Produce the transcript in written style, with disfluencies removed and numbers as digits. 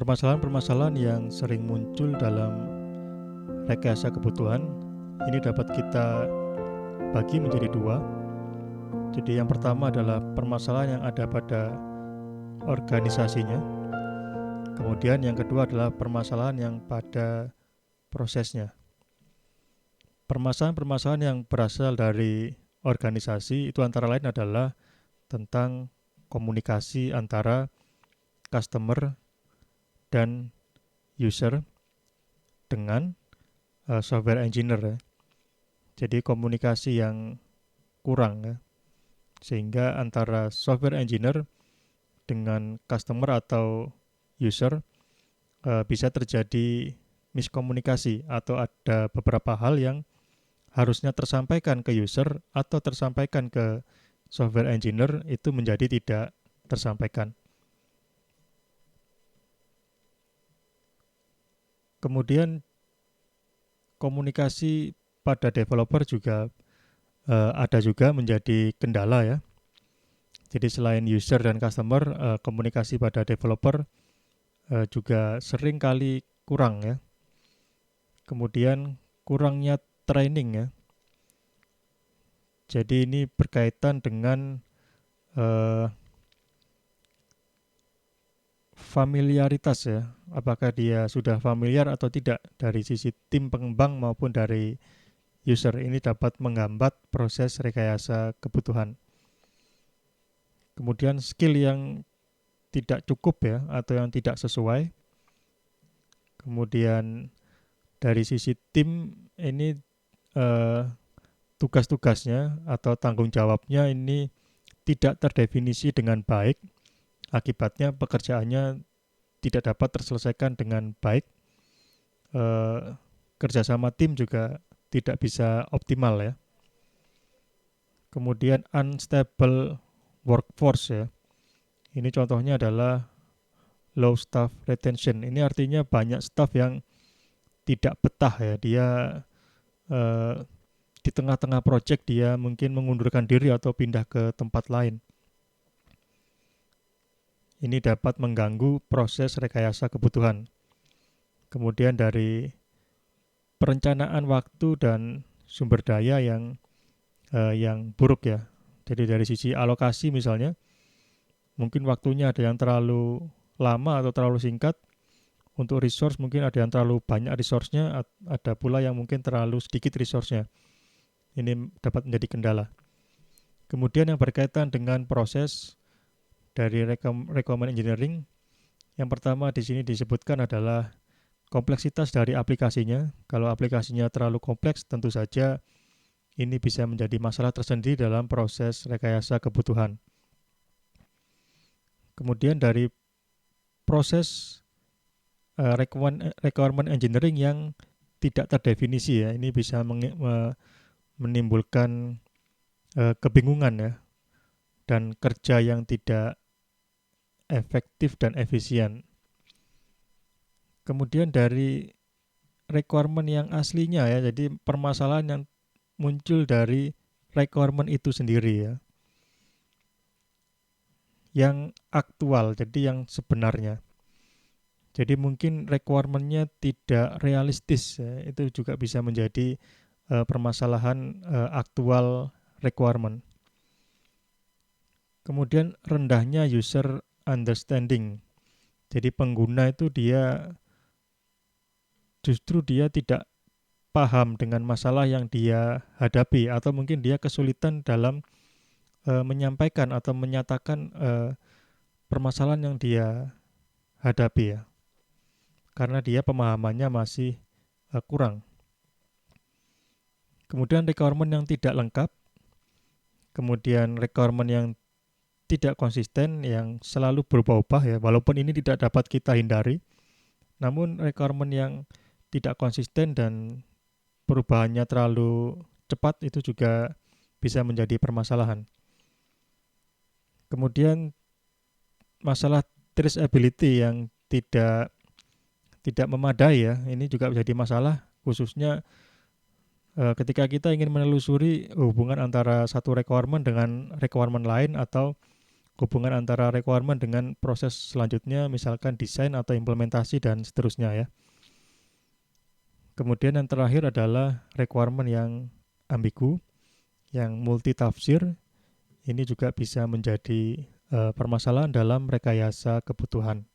Permasalahan-permasalahan yang sering muncul dalam rekayasa kebutuhan ini dapat kita bagi menjadi dua. Jadi yang pertama adalah permasalahan yang ada pada organisasinya. Kemudian yang kedua adalah permasalahan yang pada prosesnya. Permasalahan-permasalahan yang berasal dari organisasi itu antara lain adalah tentang komunikasi antara customer dan user dengan software engineer ya. Jadi komunikasi yang kurang ya. Sehingga antara software engineer dengan customer atau user bisa terjadi miskomunikasi atau ada beberapa hal yang harusnya tersampaikan ke user atau tersampaikan ke software engineer itu menjadi tidak tersampaikan. Kemudian komunikasi pada developer juga ada juga menjadi kendala ya. Jadi selain user dan customer, komunikasi pada developer juga sering kali kurang ya. Kemudian kurangnya training ya. Jadi ini berkaitan dengan familiaritas ya. Apakah dia sudah familiar atau tidak dari sisi tim pengembang maupun dari user. Ini dapat menghambat proses rekayasa kebutuhan. Kemudian skill yang tidak cukup ya atau yang tidak sesuai. Kemudian dari sisi tim ini tugas-tugasnya atau tanggung jawabnya ini tidak terdefinisi dengan baik. Akibatnya pekerjaannya tidak dapat terselesaikan dengan baik. Kerjasama tim juga tidak bisa optimal ya. Kemudian unstable workforce ya. Ini contohnya adalah low staff retention. Ini artinya banyak staff yang tidak betah ya. Dia di tengah-tengah project dia mungkin mengundurkan diri atau pindah ke tempat lain. Ini dapat mengganggu proses rekayasa kebutuhan. Kemudian dari perencanaan waktu dan sumber daya yang buruk ya. Jadi dari sisi alokasi misalnya, mungkin waktunya ada yang terlalu lama atau terlalu singkat. Untuk resource mungkin ada yang terlalu banyak resource-nya, ada pula yang mungkin terlalu sedikit resource-nya. Ini dapat menjadi kendala. Kemudian yang berkaitan dengan proses dari requirement engineering, yang pertama di sini disebutkan adalah kompleksitas dari aplikasinya. Kalau aplikasinya terlalu kompleks, tentu saja ini bisa menjadi masalah tersendiri dalam proses rekayasa kebutuhan. Kemudian dari proses requirement engineering yang tidak terdefinisi ya, ini bisa menimbulkan kebingungan ya, dan kerja yang tidak efektif dan efisien. Kemudian dari requirement yang aslinya ya, jadi permasalahan yang muncul dari requirement itu sendiri ya, yang aktual, jadi yang sebenarnya. Jadi mungkin requirement-nya tidak realistis ya, itu juga bisa menjadi permasalahan aktual requirement. Kemudian rendahnya user understanding. Jadi pengguna itu justru dia tidak paham dengan masalah yang dia hadapi, atau mungkin dia kesulitan dalam menyampaikan atau menyatakan permasalahan yang dia hadapi ya. Karena dia pemahamannya masih kurang. Kemudian requirement yang tidak lengkap, kemudian requirement yang tidak konsisten, yang selalu berubah-ubah ya, walaupun ini tidak dapat kita hindari. Namun requirement yang tidak konsisten dan perubahannya terlalu cepat itu juga bisa menjadi permasalahan. Kemudian masalah traceability yang tidak memadai ya, ini juga menjadi masalah, khususnya ketika kita ingin menelusuri hubungan antara satu requirement dengan requirement lain, atau hubungan antara requirement dengan proses selanjutnya, misalkan desain atau implementasi dan seterusnya ya. Kemudian yang terakhir adalah requirement yang ambigu, yang multitafsir. Ini juga bisa menjadi permasalahan dalam rekayasa kebutuhan.